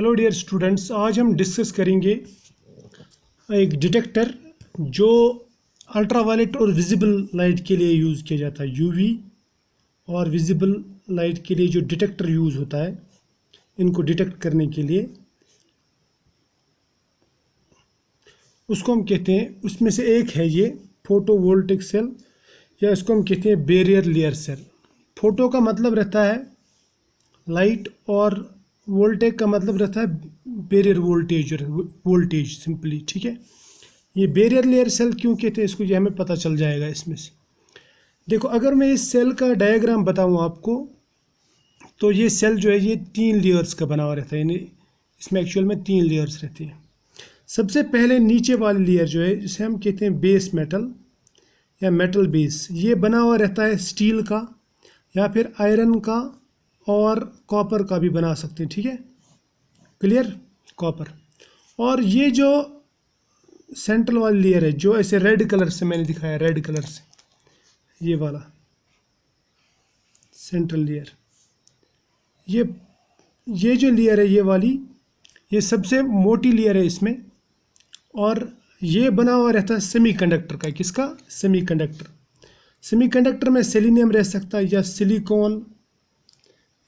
Hello dear students, आज हम discuss करेंगे एक डिटेक्टर जो अल्ट्रावायलेट और विजिबल लाइट के लिए यूज़ किया जाता है। यूवी और विजिबल लाइट के लिए जो डिटेक्टर यूज़ होता है, इनको डिटेक्ट करने के लिए उसको हम कहते हैं, उसमें से एक है ये फोटोवोल्टिक सेल, या इसको हम कहते हैं बैरियर लेयर सेल। फोटो का मतलब रहता है लाइट और वोल्टेज का मतलब रहता है बैरियर वोल्टेज सिंपली, ठीक है। ये बैरियर लेयर सेल क्यों कहते हैं इसको, ये हमें पता चल जाएगा इसमें से। देखो, अगर मैं इस सेल का डायग्राम बताऊं आपको, तो ये सेल जो है ये 3 लेयर्स का बना हुआ रहता है, यानी इसमें एक्चुअल में 3 लेयर्स रहती हैं। सबसे पहले नीचे वाली लेयर जो है, जिसे हम कहते हैं बेस मेटल या मेटल बेस, ये बना हुआ रहता है स्टील का या फिर आयरन का और कॉपर का भी बना सकते हैं, ठीक है, क्लियर, कॉपर। और ये जो सेंट्रल वाली लेयर है, जो ऐसे रेड कलर से मैंने दिखाया, रेड कलर से, ये वाला सेंट्रल लेयर, ये जो लेयर है ये वाली, ये सबसे मोटी लेयर है इसमें। और ये बना हुआ रहता है सेमीकंडक्टर का। किसका? सेमीकंडक्टर। सेमीकंडक्टर में सेलेनियम रह सकता है, या सिलिकॉन,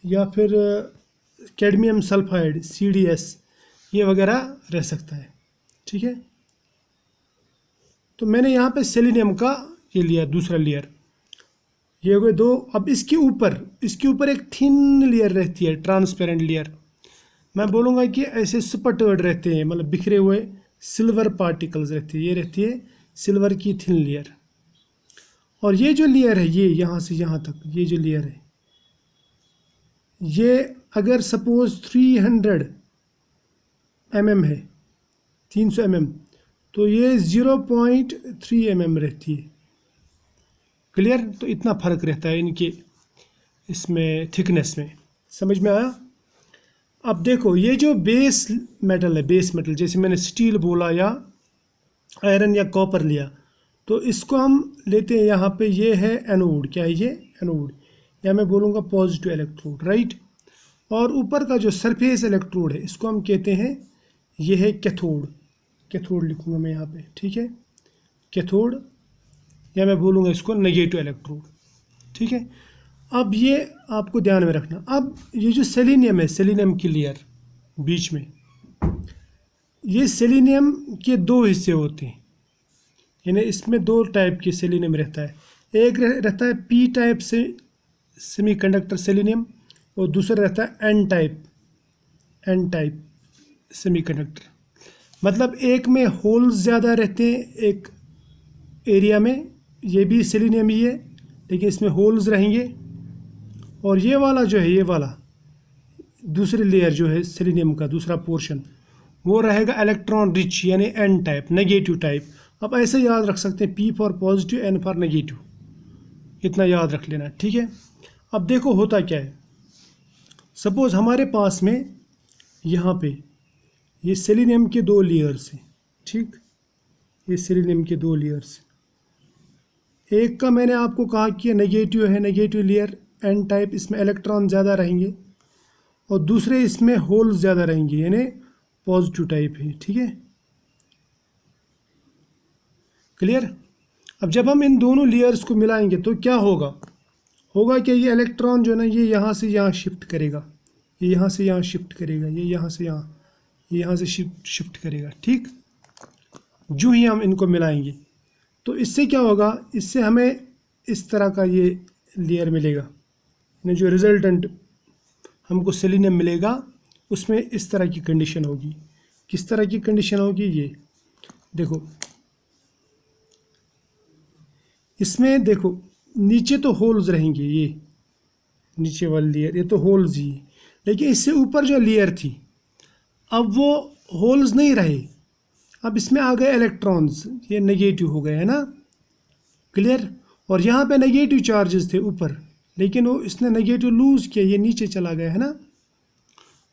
या फिर कैडमियम सल्फाइड CDS, ये वगैरह रह सकता है, ठीक है। तो मैंने यहाँ पे सेलेनियम का ये लिया, दूसरा लेयर, ये हो गए 2। अब इसके ऊपर एक थिन लेयर रहती है, ट्रांसपेरेंट लेयर। मैं बोलूँगा कि ऐसे स्पटर्ड रहते हैं, मतलब बिखरे हुए सिल्वर पार्टिकल्स रहते हैं, ये रहती है सिल्वर की थिन लेयर। और ये जो लेयर है, ये यहाँ से यहाँ तक, ये जो लेयर है, ये अगर सपोज 300 mm है, 300 mm, तो ये 0.3 mm रहती है, क्लियर। तो इतना फ़र्क रहता है इनके इसमें थिकनेस में, समझ में आया। अब देखो, ये जो बेस मेटल है, बेस मेटल जैसे मैंने स्टील बोला या आयरन या कॉपर लिया, तो इसको हम लेते हैं यहाँ पे, ये है एनोड। क्या है ये? एनोड, या मैं बोलूँगा पॉजिटिव इलेक्ट्रोड, राइट। और ऊपर का जो सरफेस इलेक्ट्रोड है, इसको हम कहते हैं, ये है कैथोड। कैथोड लिखूँगा मैं यहाँ पे, ठीक है, कैथोड, या मैं बोलूँगा इसको नेगेटिव इलेक्ट्रोड, ठीक है। अब ये आपको ध्यान में रखना। अब ये जो सेलेनियम है, सेलेनियम की लेयर बीच में, ये सेलेनियम के 2 हिस्से होते हैं, यानी इसमें 2 टाइप के सेलेनियम रहता है। एक रहता है P टाइप से सेमीकंडक्टर सेलेनियम, और दूसरा रहता है N टाइप सेमीकंडक्टर। मतलब एक में होल्स ज़्यादा रहते हैं, एक एरिया में, ये भी सेलेनियम ही है लेकिन इसमें होल्स रहेंगे। और ये वाला जो है, ये वाला दूसरी लेयर जो है सेलेनियम का दूसरा पोर्शन, वो रहेगा इलेक्ट्रॉन रिच, यानी N टाइप, नेगेटिव टाइप। अब ऐसे याद रख सकते हैं, P for positive, N for negative, इतना याद रख लेना, ठीक है। अब देखो होता क्या है, सपोज हमारे पास में यहाँ पे ये सेलेनियम के 2 लेयर्स हैं, ठीक, ये सेलेनियम के 2 लेयर्स। एक का मैंने आपको कहा कि नेगेटिव है, नेगेटिव लेयर N टाइप, इसमें इलेक्ट्रॉन ज़्यादा रहेंगे, और दूसरे इसमें होल्स ज़्यादा रहेंगे, यानी पॉजिटिव टाइप है, ठीक है, क्लियर। अब जब हम इन दोनों लेयर्स को मिलाएंगे तो क्या होगा कि ये इलेक्ट्रॉन जो है ना, ये यहाँ से यहाँ शिफ्ट करेगा, ये यहाँ से यहाँ शिफ्ट करेगा, ये यहाँ से यहाँ, ये यहाँ से शिफ्ट करेगा, ठीक। जो ही हम इनको मिलाएंगे तो इससे क्या होगा, इससे हमें इस तरह का ये लेयर मिलेगा, यानी जो रिजल्टेंट हमको सेलेनियम मिलेगा, उसमें इस तरह की कंडीशन होगी। किस तरह की कंडीशन होगी? ये देखो, इसमें देखो नीचे तो होल्स रहेंगे, ये नीचे वाली लेयर, ये तो होल्स ही है, लेकिन इससे ऊपर जो लेयर थी, अब वो होल्स नहीं रहे, अब इसमें आ गए इलेक्ट्रॉन्स, ये नेगेटिव हो गए, है ना, क्लियर। और यहाँ पे नेगेटिव चार्जेस थे ऊपर, लेकिन वो इसने नेगेटिव लूज़ किया, ये नीचे चला गया, है ना,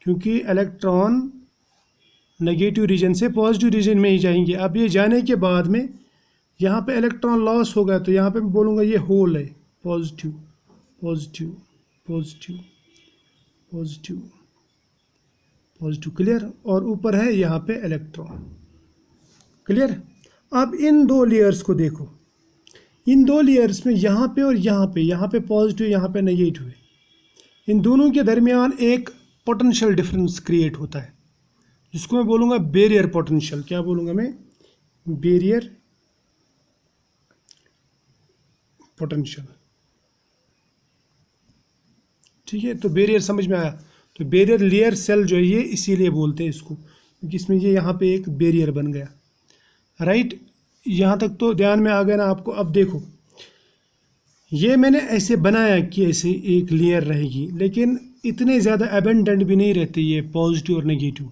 क्योंकि इलेक्ट्रॉन नेगेटिव रीजन से पॉजिटिव रीजन में ही जाएंगे। अब ये जाने के बाद में यहाँ पे इलेक्ट्रॉन लॉस हो गया, तो यहाँ पे मैं बोलूँगा ये होल है, positive positive positive positive positive, clear. और ऊपर है यहाँ पे इलेक्ट्रॉन, क्लियर। अब इन दो लेयर्स को देखो, इन दो लेयर्स में यहाँ पे और यहाँ पे पॉजिटिव, यहाँ पे नेगेटिव है। इन दोनों के दरमियान एक पोटेंशियल डिफरेंस क्रिएट होता है, जिसको मैं बोलूँगा बैरियर पोटेंशियल। क्या बोलूँगा मैं? बैरियर पोटेंशियल, ठीक है। तो बैरियर समझ में आया। तो बैरियर लेयर सेल जो है ये इसीलिए बोलते हैं इसको, क्योंकि इसमें ये यहाँ पे एक बैरियर बन गया, राइट। यहाँ तक तो ध्यान में आ गया ना आपको। अब देखो, ये मैंने ऐसे बनाया कि ऐसे एक लेयर रहेगी, लेकिन इतने ज़्यादा अबेंडेंट भी नहीं रहते ये पॉजिटिव और नेगेटिव,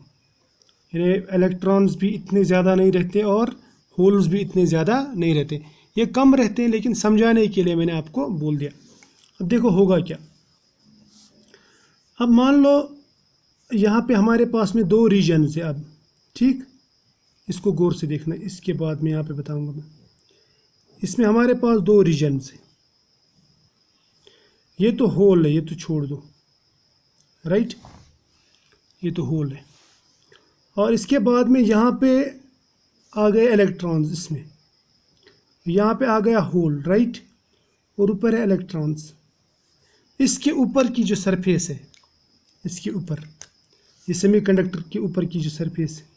यानी इलेक्ट्रॉन्स भी इतने ज़्यादा नहीं रहते और होल्स भी इतने ज़्यादा नहीं रहते, ये कम रहते हैं। लेकिन समझाने के लिए मैंने आपको बोल दिया। अब देखो होगा क्या। अब मान लो यहाँ पे हमारे पास में दो रीजन्स है अब, ठीक। इसको गौर से देखना, इसके बाद में यहाँ पे बताऊँगा मैं। इसमें हमारे पास दो रीजन्स है, ये तो होल है, ये तो छोड़ दो, राइट, ये तो होल है। और इसके बाद में यहाँ पे आ गए इलेक्ट्रॉन्स, इसमें यहाँ पे आ गया होल, राइट, और ऊपर है इलेक्ट्रॉन्स। इसके ऊपर की जो सरफेस है, इसके ऊपर ये सेमीकंडक्टर के ऊपर की जो सरफेस है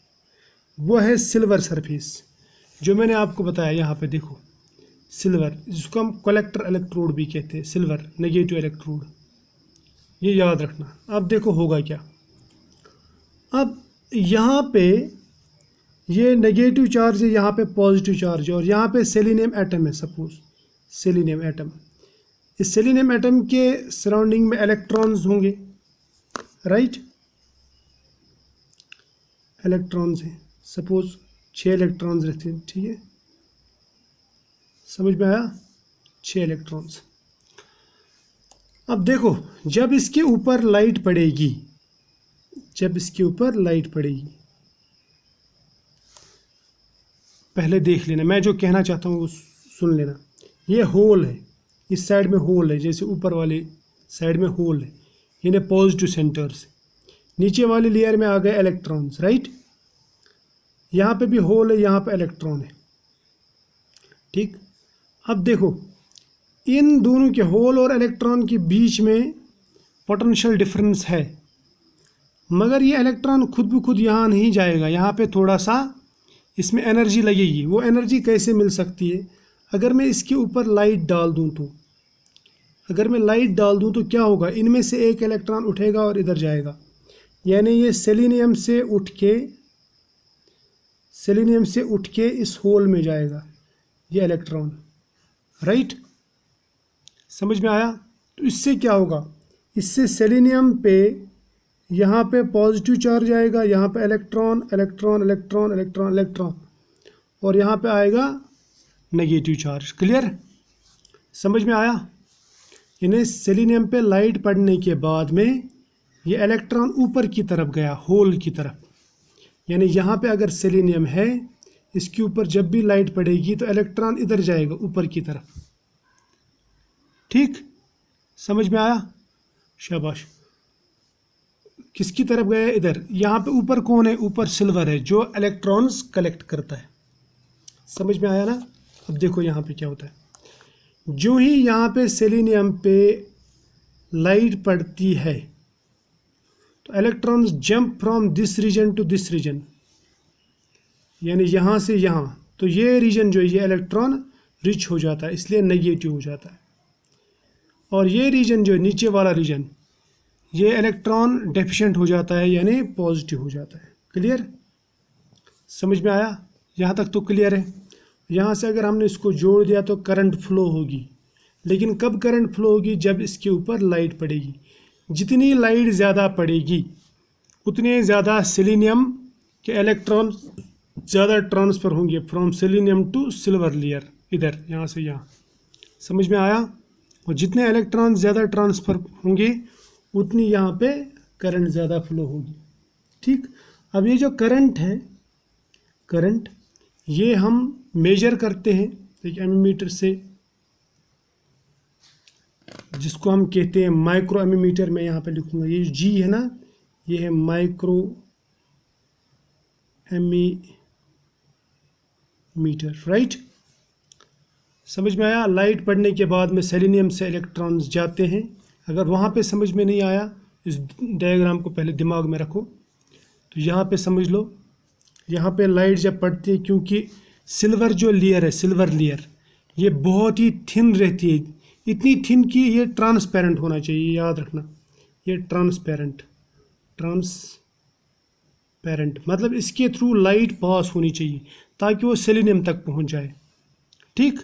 वो है सिल्वर सरफेस, जो मैंने आपको बताया। यहाँ पे देखो सिल्वर, जिसको हम कलेक्टर इलेक्ट्रोड भी कहते हैं, सिल्वर नेगेटिव इलेक्ट्रोड, ये याद रखना। अब देखो होगा क्या। अब यहाँ पे ये नेगेटिव चार्ज है, यहाँ पे पॉजिटिव चार्ज है, और यहाँ पे सेलेनियम एटम है, सपोज सेलेनियम एटम। इस सेलेनियम एटम के सराउंडिंग में इलेक्ट्रॉन्स होंगे, राइट, इलेक्ट्रॉन्स हैं, सपोज 6 इलेक्ट्रॉन्स रहते हैं, ठीक है, समझ में आया, 6 इलेक्ट्रॉन्स। अब देखो, जब इसके ऊपर लाइट पड़ेगी, जब इसके ऊपर लाइट पड़ेगी, पहले देख लेना, मैं जो कहना चाहता हूँ वो सुन लेना। ये होल है, इस साइड में होल है, जैसे ऊपर वाले साइड में होल है, यानी पॉजिटिव सेंटर्स। नीचे वाली लेयर में आ गए इलेक्ट्रॉन्स, राइट, यहाँ पे भी होल है, यहाँ पे इलेक्ट्रॉन है, ठीक। अब देखो, इन दोनों के होल और इलेक्ट्रॉन के बीच में पोटेंशियल डिफरेंस है, मगर ये इलेक्ट्रॉन खुद ब खुद यहाँ नहीं जाएगा, यहाँ पे थोड़ा सा इसमें एनर्जी लगेगी। वो एनर्जी कैसे मिल सकती है? अगर मैं इसके ऊपर लाइट डाल दूँ तो, अगर मैं लाइट डाल दूँ तो क्या होगा, इनमें से एक इलेक्ट्रॉन उठेगा और इधर जाएगा, यानी ये सेलेनियम से उठ के इस होल में जाएगा ये इलेक्ट्रॉन, राइट, समझ में आया। तो इससे क्या होगा, इससे सेलेनियम पे यहाँ पे पॉजिटिव चार्ज आएगा, यहाँ पे electron electron electron electron electron, और यहाँ पे आएगा नेगेटिव चार्ज, क्लियर, समझ में आया। यानी सेलेनियम पे लाइट पड़ने के बाद में ये इलेक्ट्रॉन ऊपर की तरफ गया, होल की तरफ, यानी यहाँ पे अगर सेलेनियम है, इसके ऊपर जब भी लाइट पड़ेगी तो इलेक्ट्रॉन इधर जाएगा ऊपर की तरफ, ठीक, समझ में आया, शाबाश। किसकी तरफ गया? इधर। यहाँ पे ऊपर कौन है? ऊपर सिल्वर है जो इलेक्ट्रॉन्स कलेक्ट करता है, समझ में आया ना। अब देखो यहाँ पे क्या होता है, जो ही यहाँ पे सेलेनियम पे लाइट पड़ती है तो electrons jump from this region to this region, यानी यहाँ से यहाँ, तो ये रीजन जो है ये इलेक्ट्रॉन रिच हो जाता है, इसलिए नेगेटिव हो जाता है। और ये रीजन जो है नीचे वाला रीजन, ये इलेक्ट्रॉन डेफिशिएंट हो जाता है, यानी पॉजिटिव हो जाता है, क्लियर, समझ में आया। यहाँ तक तो क्लियर है। यहाँ से अगर हमने इसको जोड़ दिया तो करंट फ्लो होगी, लेकिन कब करंट फ्लो होगी? जब इसके ऊपर लाइट पड़ेगी। जितनी लाइट ज़्यादा पड़ेगी उतने ज़्यादा सेलेनियम के इलेक्ट्रॉन ज़्यादा ट्रांसफ़र होंगे from selenium to silver layer, इधर यहाँ से यहाँ, समझ में आया। और जितने इलेक्ट्रॉन ज़्यादा ट्रांसफ़र होंगे उतनी यहाँ पे करंट ज़्यादा फ्लो होगी, ठीक। अब ये जो करंट है, करंट ये हम मेजर करते हैं एक एमीमीटर से, जिसको हम कहते हैं माइक्रो एमीमीटर। मैं यहाँ पे लिखूँगा, ये जी है ना, ये है माइक्रो एमीटर, राइट। समझ में आया। लाइट पड़ने के बाद में सेलेनियम से इलेक्ट्रॉन्स जाते हैं। अगर वहाँ पे समझ में नहीं आया, इस डायग्राम को पहले दिमाग में रखो। तो यहाँ पे समझ लो, यहाँ पे लाइट जब पड़ती है, क्योंकि सिल्वर जो लेयर है, सिल्वर लेयर, ये बहुत ही थिन रहती है, इतनी थिन कि ये ट्रांसपेरेंट होना चाहिए, याद रखना। ये ट्रांसपेरेंट मतलब इसके थ्रू लाइट पास होनी चाहिए ताकि वो सेलेनियम तक पहुँच जाए, ठीक।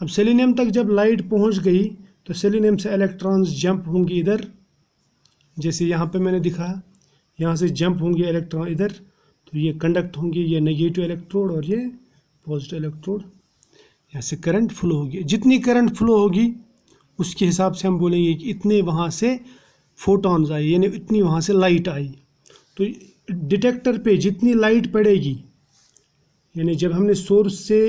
अब सेलेनियम तक जब लाइट पहुँच गई तो सेलेनियम से इलेक्ट्रॉन्स जंप होंगे इधर, जैसे यहाँ पे मैंने दिखाया, यहाँ से जंप होंगे इलेक्ट्रॉन इधर, तो ये कंडक्ट होंगे, ये नेगेटिव इलेक्ट्रोड और ये पॉजिटिव इलेक्ट्रोड। यहाँ से करंट फ्लो होगी, जितनी करंट फ्लो होगी उसके हिसाब से हम बोलेंगे कि इतने वहाँ से फोटॉन्स आए, यानी इतनी वहाँ से लाइट आई। तो डिटेक्टर पे जितनी लाइट पड़ेगी, यानी जब हमने सोर्स से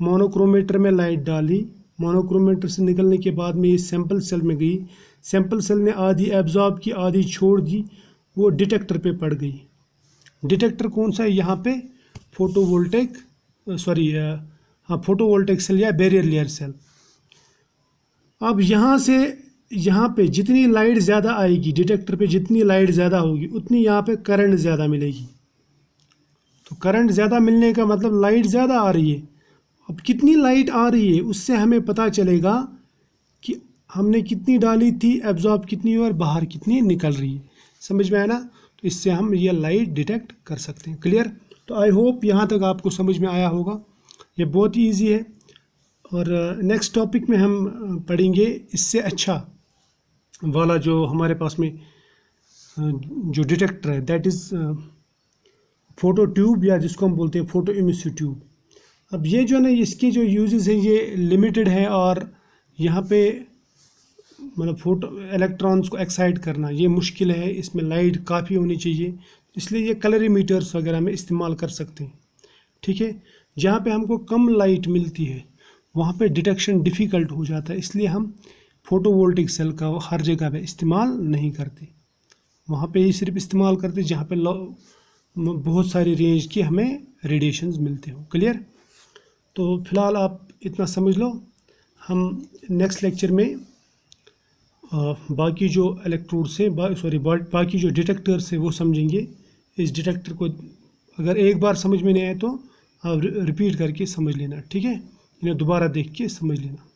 मोनोक्रोमेटर में लाइट डाली, मोनोक्रोमेटर से निकलने के बाद में ये सैंपल सेल में गई, सैंपल सेल ने आधी एब्जॉर्ब की, आधी छोड़ दी, वो डिटेक्टर पे पड़ गई। डिटेक्टर कौन सा है यहाँ पे? फोटोवोल्टेक फोटोवोल्टेक सेल या बैरियर लेयर सेल। अब यहाँ से यहाँ पे जितनी लाइट ज़्यादा आएगी, डिटेक्टर पे जितनी लाइट ज़्यादा होगी उतनी यहाँ पे करंट ज़्यादा मिलेगी। तो करंट ज़्यादा मिलने का मतलब लाइट ज़्यादा आ रही है। अब कितनी लाइट आ रही है उससे हमें पता चलेगा कि हमने कितनी डाली थी, एब्जॉर्ब कितनी और बाहर कितनी निकल रही है। समझ में आया ना? तो इससे हम ये लाइट डिटेक्ट कर सकते हैं। क्लियर? तो आई होप यहाँ तक आपको समझ में आया होगा। ये बहुत ही ईजी है। और नेक्स्ट टॉपिक में हम पढ़ेंगे इससे अच्छा वाला जो हमारे पास में जो डिटेक्टर है, दैट इज़ फोटो ट्यूब, या जिसको हम बोलते हैं फोटो इमिसिव ट्यूब। अब ये जो है ना, इसके जो यूजेस हैं ये लिमिटेड है, और यहाँ पे मतलब फोटो इलेक्ट्रॉन्स को एक्साइट करना ये मुश्किल है, इसमें लाइट काफ़ी होनी चाहिए, इसलिए ये कलरीमीटर्स वगैरह में इस्तेमाल कर सकते हैं। ठीक है, जहाँ पे हमको कम लाइट मिलती है वहाँ पे डिटेक्शन डिफ़िकल्ट हो जाता है, इसलिए हम फोटोवोल्टिक सेल का हर जगह पे इस्तेमाल नहीं करते। वहाँ पे ही सिर्फ इस्तेमाल करते जहाँ पे बहुत सारी रेंज की हमें रेडिएशंस मिलते हो। क्लियर? तो फिलहाल आप इतना समझ लो। हम नेक्स्ट लेक्चर में बाकी जो इलेक्ट्रोड से बाकी जो डिटेक्टर्स है वो समझेंगे। इस डिटेक्टर को अगर एक बार समझ में नहीं आए तो आप रिपीट करके समझ लेना, ठीक है? इन्हें दोबारा देख के समझ लेना।